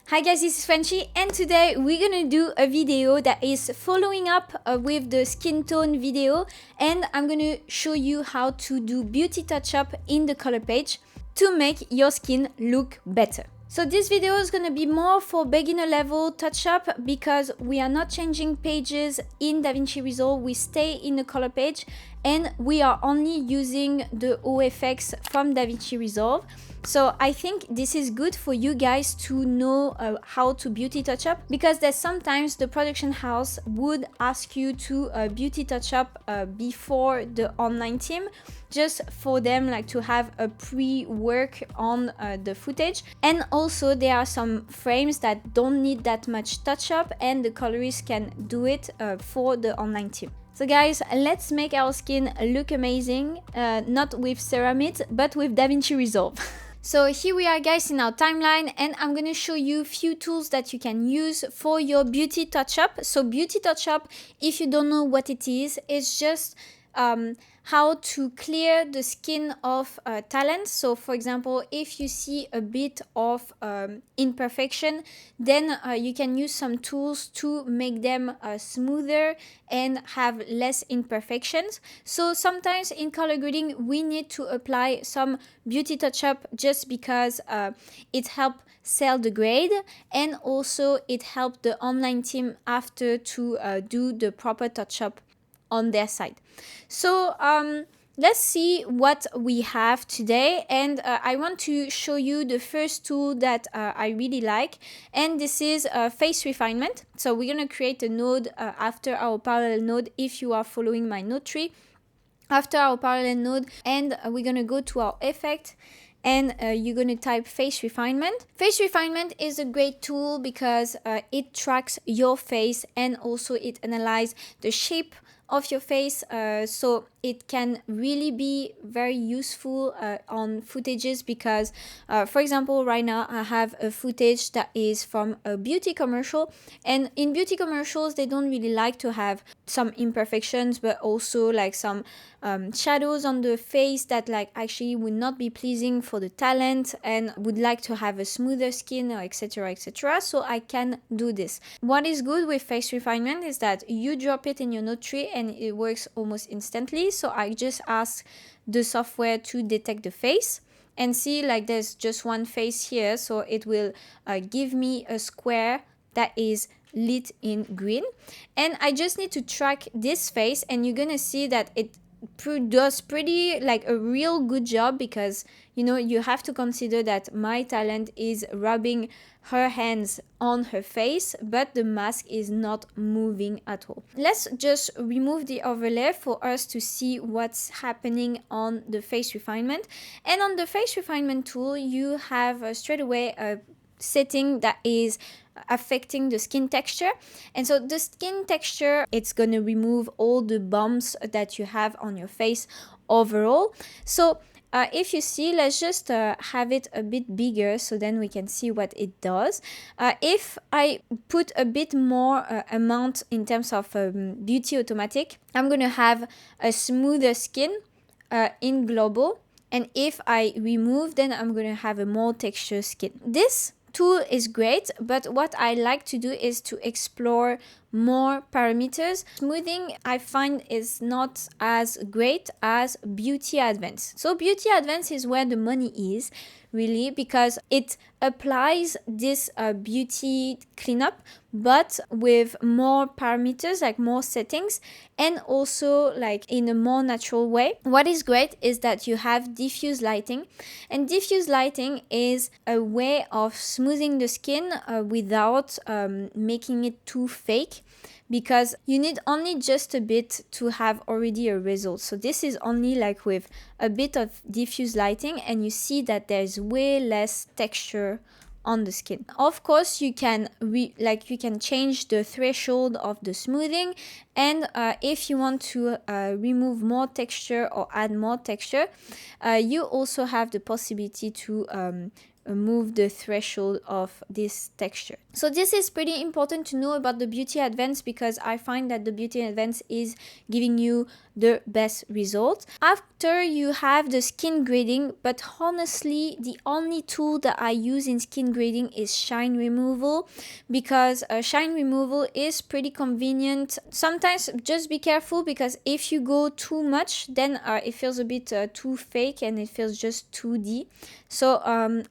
Hi guys, this is Frenchie and today we're gonna do a video that is following up with the skin tone video, and I'm gonna show you how to do beauty touch-up in the color page to make your skin look better. So this video is gonna be more for beginner level touch-up because we are not changing pages in Davinci Resolve. We stay in the color page and we are only using the OFX from Davinci Resolve. So I think this is good for you guys to know how to beauty touch up, because there's sometimes the production house would ask you to beauty touch up before the online team, just for them like to have a pre-work on the footage. And also there are some frames that don't need that much touch up and the colorist can do it for the online team. So guys, let's make our skin look amazing, not with Ceramide, but with Davinci Resolve. So here we are guys in our timeline, and I'm gonna show you a few tools that you can use for your beauty touch-up. So beauty touch-up, if you don't know what it is, it's just how to clear the skin of talent. So for example, if you see a bit of imperfection, then you can use some tools to make them smoother and have less imperfections. So sometimes in color grading we need to apply some beauty touch-up just because it helps sell the grade, and also it helps the online team after to do the proper touch-up on their side. So let's see what we have today, and I want to show you the first tool that I really like, and this is face refinement. So we're gonna create a node after our parallel node if you are following my node tree. After our parallel node, and we're gonna go to our effect, and you're going to type face refinement. Face refinement is a great tool because it tracks your face and also it analyzes the shape of your face, so it can really be very useful on footages, because for example right now I have a footage that is from a beauty commercial, and in beauty commercials they don't really like to have some imperfections, but also like some shadows on the face that like actually would not be pleasing for the talent and would like to have a smoother skin, or etc etc. So I can do this. What is good with face refinement is that you drop it in your node tree and it works almost instantly. So I just ask the software to detect the face and see like there's just one face here, so it will give me a square that is lit in green, and I just need to track this face, and you're gonna see that it does pretty like a real good job, because you know you have to consider that my talent is rubbing her hands on her face, but the mask is not moving at all. Let's just remove the overlay for us to see what's happening on the face refinement. And on the face refinement tool you have straight away a setting that is affecting the skin texture. And so the skin texture, it's gonna remove all the bumps that you have on your face overall. So if you see, let's just have it a bit bigger so then we can see what it does. If I put a bit more amount in terms of beauty automatic, I'm gonna have a smoother skin in global, and if I remove, then I'm gonna have a more textured skin. This tool is great, but what I like to do is to explore more parameters. Smoothing I find is not as great as beauty advance. So beauty advance is where the money is really, because it applies this beauty cleanup but with more parameters, like more settings, and also like in a more natural way. What is great is that you have diffuse lighting, and diffuse lighting is a way of smoothing the skin without making it too fake, because you need only just a bit to have already a result. So this is only like with a bit of diffuse lighting, and you see that there's way less texture on the skin. Of course you can you can change the threshold of the smoothing, and if you want to remove more texture or add more texture, you also have the possibility to move the threshold of this texture. So this is pretty important to know about the beauty advance, because I find that the beauty advance is giving you the best results. After you have the skin grading, but honestly the only tool that I use in skin grading is shine removal, because shine removal is pretty convenient. Sometimes just be careful, because if you go too much, then it feels a bit too fake and it feels just 2D. So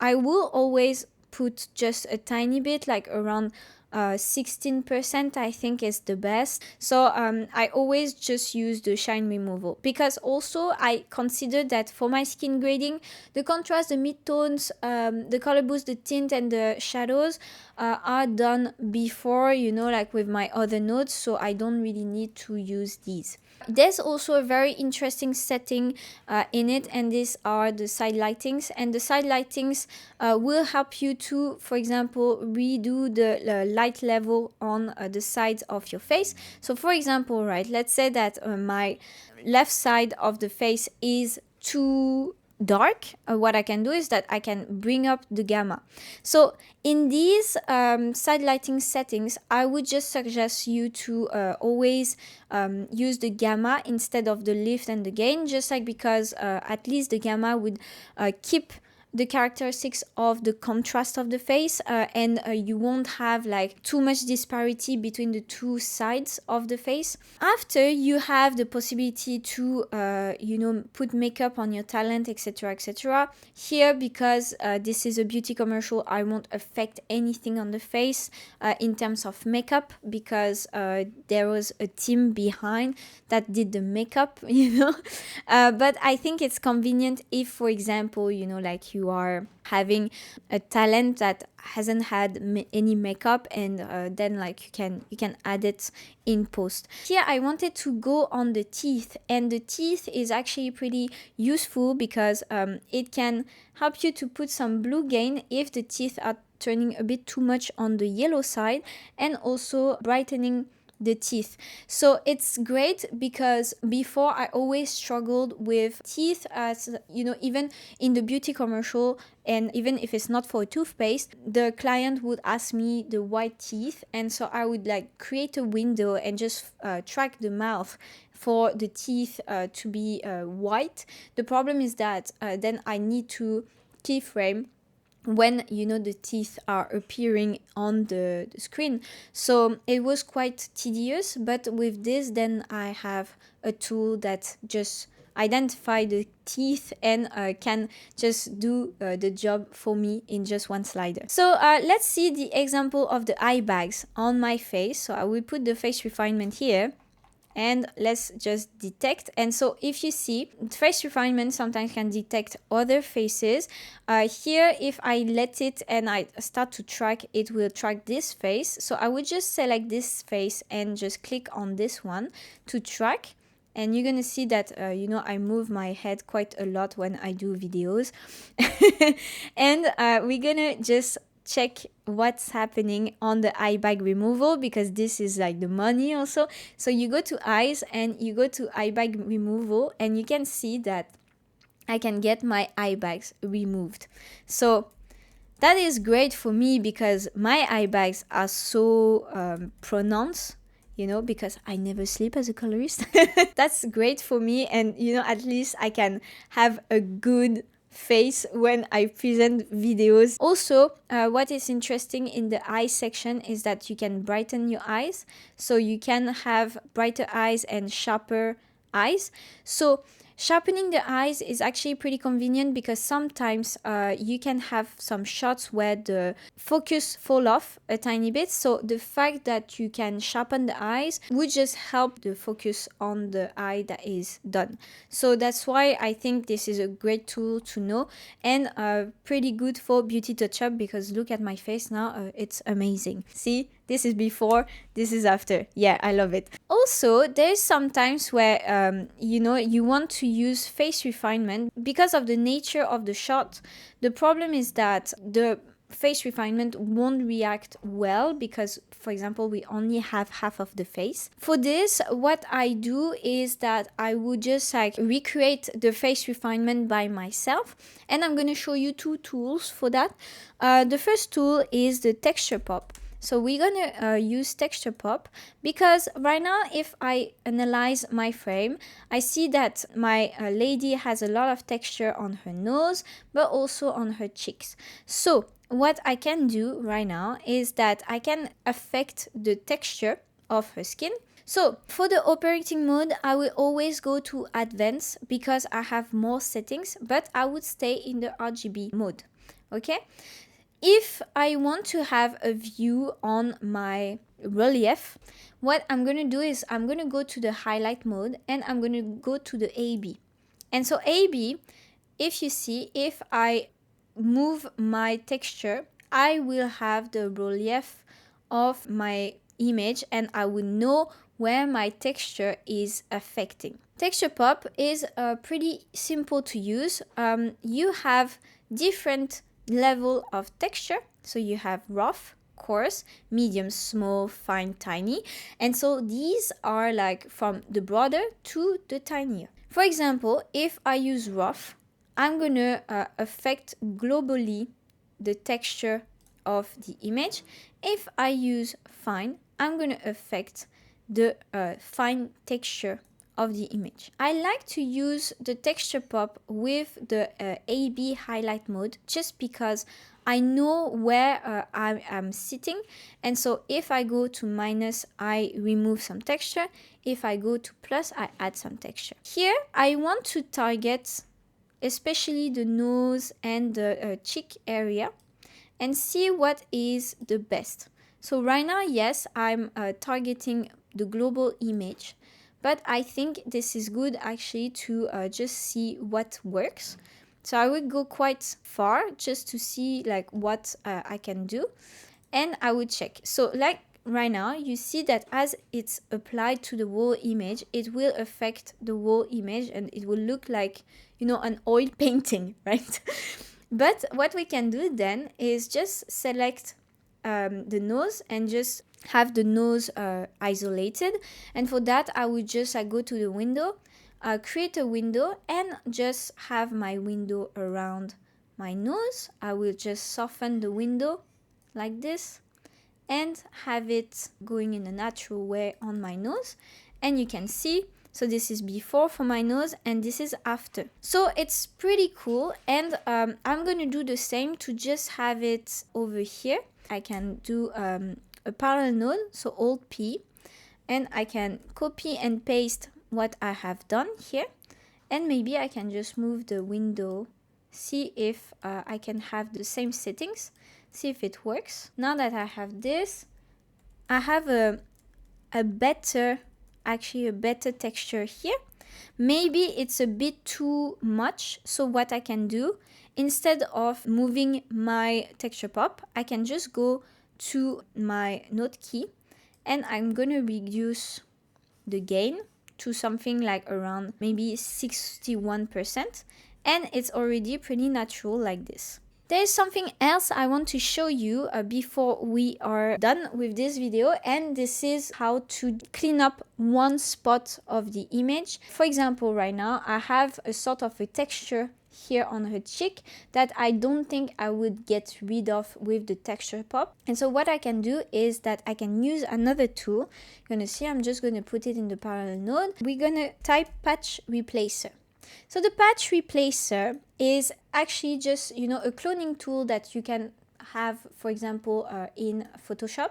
I will always put just a tiny bit, like around 16% I think is the best. So I always just use the shine removal, because also I consider that for my skin grading, the contrast, the midtones, the color boost, the tint and the shadows are done before, you know, like with my other nodes, so I don't really need to use these. There's also a very interesting setting in it, and these are the side lightings. And the side lightings will help you to, for example, redo the light level on the sides of your face. So for example, right, let's say that my left side of the face is too dark. What I can do is that I can bring up the gamma. So in these side lighting settings, I would just suggest you to always use the gamma instead of the lift and the gain, just like, because at least the gamma would keep the characteristics of the contrast of the face, and you won't have like too much disparity between the two sides of the face. After you have the possibility to you know, put makeup on your talent, etc, etc. Here, because this is a beauty commercial, I won't affect anything on the face in terms of makeup, because there was a team behind that did the makeup, you know. But I think it's convenient if, for example, you know, like you are having a talent that hasn't had any makeup, and then like you can add it in post. Here I wanted to go on the teeth, and the teeth is actually pretty useful, because it can help you to put some blue gain if the teeth are turning a bit too much on the yellow side, and also brightening the teeth. So it's great, because before I always struggled with teeth, as you know, even in the beauty commercial, and even if it's not for a toothpaste, the client would ask me the white teeth, and so I would like create a window and just track the mouth for the teeth to be white. The problem is that then I need to keyframe when, you know, the teeth are appearing on the screen. So it was quite tedious, but with this, then I have a tool that just identify the teeth and can just do the job for me in just one slider. So let's see the example of the eye bags on my face. So I will put the face refinement here, and let's just detect. And so if you see, face refinement sometimes can detect other faces. Here, if I let it and I start to track, it will track this face. So I would just select this face and just click on this one to track. And you're gonna see that, you know, I move my head quite a lot when I do videos. And we're gonna just check what's happening on the eye bag removal, because this is like the money also. So you go to eyes and you go to eye bag removal, and you can see that I can get my eye bags removed. So that is great for me, because my eye bags are so pronounced, you know, because I never sleep as a colorist. That's great for me, and you know, at least I can have a good face when I present videos. Also, what is interesting in the eye section is that you can brighten your eyes, so you can have brighter eyes and sharper eyes. So sharpening the eyes is actually pretty convenient, because sometimes you can have some shots where the focus fall off a tiny bit. So the fact that you can sharpen the eyes would just help the focus on the eye that is done. So that's why I think this is a great tool to know, and pretty good for beauty touch-up, because look at my face now, it's amazing. See? This is before, this is after. Yeah, I love it. Also, there's sometimes where, you know, you want to use face refinement because of the nature of the shot. The problem is that the face refinement won't react well, because, for example, we only have half of the face. For this, what I do is that I would just like recreate the face refinement by myself, and I'm going to show you two tools for that. The first tool is the texture pop. So we're gonna use texture pop, because right now if I analyze my frame, I see that my lady has a lot of texture on her nose, but also on her cheeks. So what I can do right now is that I can affect the texture of her skin. So for the operating mode, I will always go to advanced because I have more settings, but I would stay in the RGB mode. Okay. If I want to have a view on my relief, what I'm going to do is I'm going to go to the highlight mode and I'm going to go to the AB. And so AB, if you see, if I move my texture, I will have the relief of my image and I will know where my texture is affecting. Texture pop is pretty simple to use. You have different level of texture. So you have rough, coarse, medium, small, fine, tiny. And so these are like from the broader to the tinier. For example, if I use rough, I'm gonna affect globally the texture of the image. If I use fine, I'm gonna affect the fine texture of the image. I like to use the texture pop with the AB highlight mode just because I know where I am sitting, and so if I go to minus, I remove some texture. If I go to plus, I add some texture. Here I want to target especially the nose and the cheek area and see what is the best. So right now, yes, I'm targeting the global image, but I think this is good actually to just see what works. So I would go quite far just to see like what I can do, and I would check. So like right now, you see that as it's applied to the whole image, it will affect the whole image and it will look like, you know, an oil painting, right? But what we can do then is just select the nose and just have the nose isolated. And for that, I would just go to the window, create a window, and just have my window around my nose. I will just soften the window like this and have it going in a natural way on my nose. And you can see, so this is before for my nose and this is after. So it's pretty cool, and I'm gonna do the same to just have it over here. I can do a parallel node, so Alt P, and I can copy and paste what I have done here, and maybe I can just move the window, see if I can have the same settings, see if it works. Now that I have this, I have a better texture here. Maybe it's a bit too much, so what I can do, instead of moving my texture pop, I can just go to my node key and I'm gonna reduce the gain to something like around maybe 61%, and it's already pretty natural like this. There is something else I want to show you before we are done with this video, and this is how to clean up one spot of the image. For example, right now I have a sort of a texture here on her cheek that I don't think I would get rid of with the texture pop. And so what I can do is that I can use another tool. You're gonna see I'm just gonna put it in the parallel node. We're gonna type patch replacer. So the patch replacer is actually just, you know, a cloning tool that you can have, for example, in Photoshop.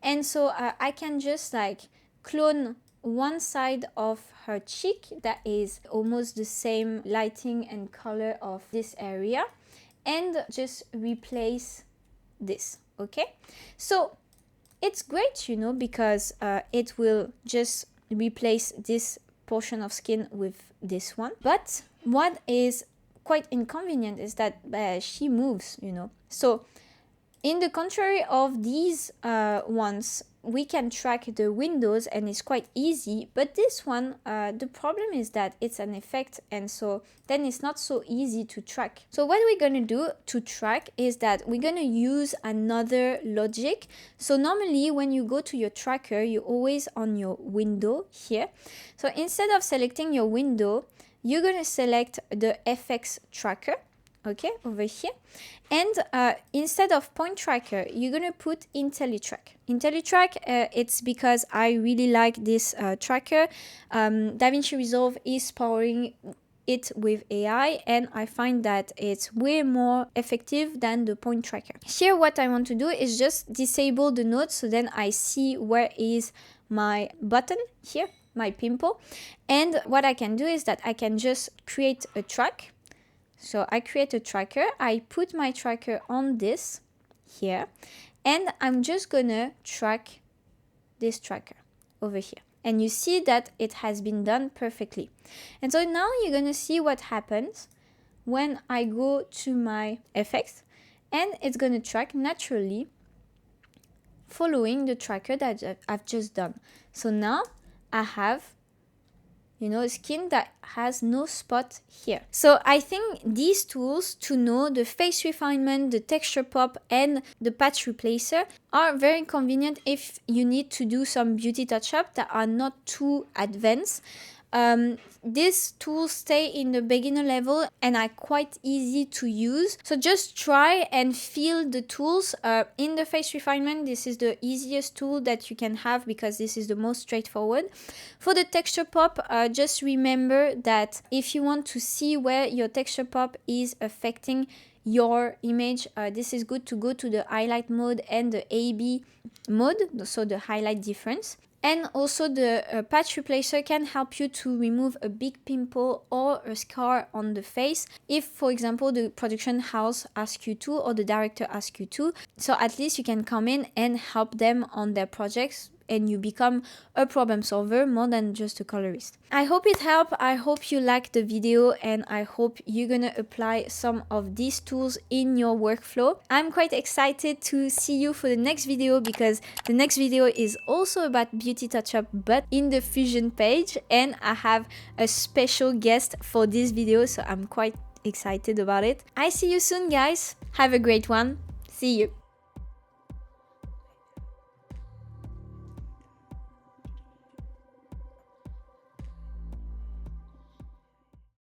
And so I can just like clone one side of her cheek that is almost the same lighting and color of this area, and just replace this. Okay, so it's great, you know, because it will just replace this portion of skin with this one. But what is quite inconvenient is that she moves, you know. So in the contrary of these ones, we can track the windows and it's quite easy, but this one, the problem is that it's an effect, and so then it's not so easy to track. So what we're gonna do to track is that we're gonna use another logic. So normally when you go to your tracker, you're always on your window here. So instead of selecting your window, you're gonna select the FX tracker. okay, over here. And instead of point tracker, you're gonna put IntelliTrack. IntelliTrack, it's because I really like this tracker. Davinci Resolve is powering it with AI, and I find that it's way more effective than the point tracker. Here what I want to do is just disable the node, so then I see where is my button here, my pimple. And what I can do is that I can just create a track. So I create a tracker, I put my tracker on this here, and I'm just gonna track this tracker over here. And you see that it has been done perfectly. And so now you're gonna see what happens when I go to my effects, and it's gonna track naturally following the tracker that I've just done. So now I have, you know, a skin that has no spot here. So I think these tools to know the face refinement, the texture pop, and the patch replacer are very convenient if you need to do some beauty touch-up that are not too advanced. These tools stay in the beginner level and are quite easy to use. So just try and feel the tools. In the face refinement, this is the easiest tool that you can have because this is the most straightforward. For the texture pop, just remember that if you want to see where your texture pop is affecting your image, this is good to go to the highlight mode and the AB mode, so the highlight difference. And also the patch replacer can help you to remove a big pimple or a scar on the face if, for example, the production house asks you to or the director asks you to. So at least you can come in and help them on their projects and you become a problem solver more than just a colorist. I hope it helped. I hope you liked the video and I hope you're gonna apply some of these tools in your workflow. I'm quite excited to see you for the next video because the next video is also about beauty touch-up but in the Fusion page, and I have a special guest for this video, so I'm quite excited about it. I see you soon, guys. Have a great one. See you.